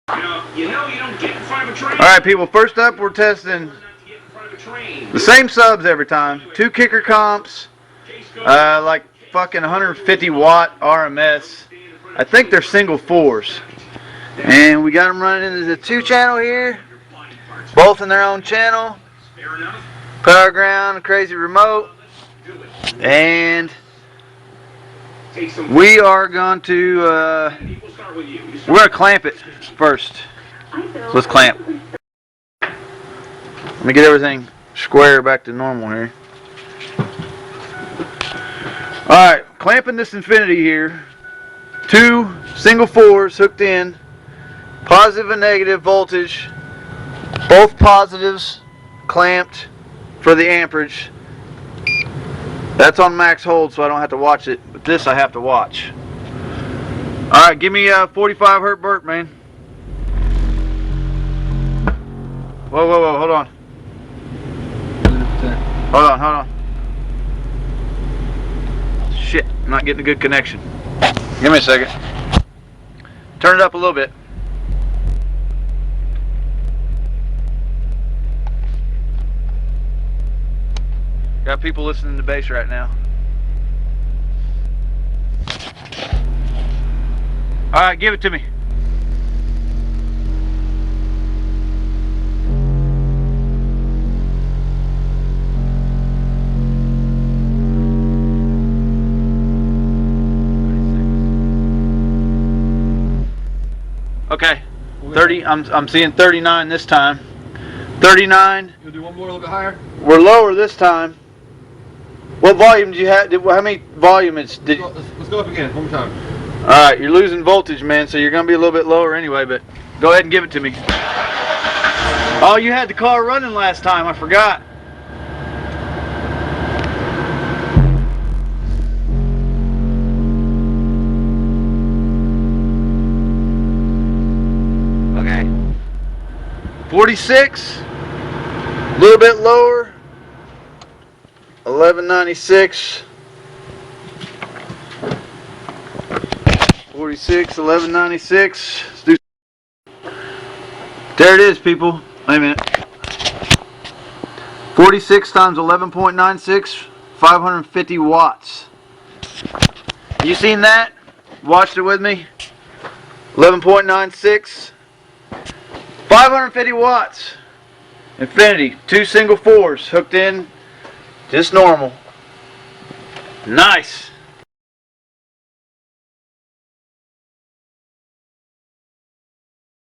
Alright people, first up we're testing the same subs every time. 2 kicker comps, like fucking 150 watt RMS. I think they're single 4s. And we got them running into the 2 channel here. Both in their own channel. Power ground, crazy remote. And we are going to we're going to clamp it first. So let's clamp. Let me get everything square back to normal here. Alright, clamping this Infinity here. 2 single 4s hooked in. Positive and negative voltage. Both positives clamped for the amperage. That's on max hold, so I don't have to watch it. But this I have to watch. Alright, give me a 45 hertz burp, man. Whoa, whoa, whoa, hold on. Hold on. Shit, I'm not getting a good connection. Give me a second. Turn it up a little bit. Got people listening to bass right now. Alright, give it to me. Okay, 30. I'm seeing 39 this time. 39. You'll do one more a little bit higher? We're lower this time. What volume did you have? How many volume did? Let's go up again, one more time. Alright, you're losing voltage, man, so you're going to be a little bit lower anyway, but go ahead and give it to me. Oh, you had the car running last time, I forgot. Okay. 46. A little bit lower. 1196. 46, 1196. Let's do. There it is, people. Wait a minute. 46 times 11.96, 550 watts. You seen that? Watched it with me? 11.96, 550 watts. Infinity, 2 single 4s hooked in, just normal. Nice.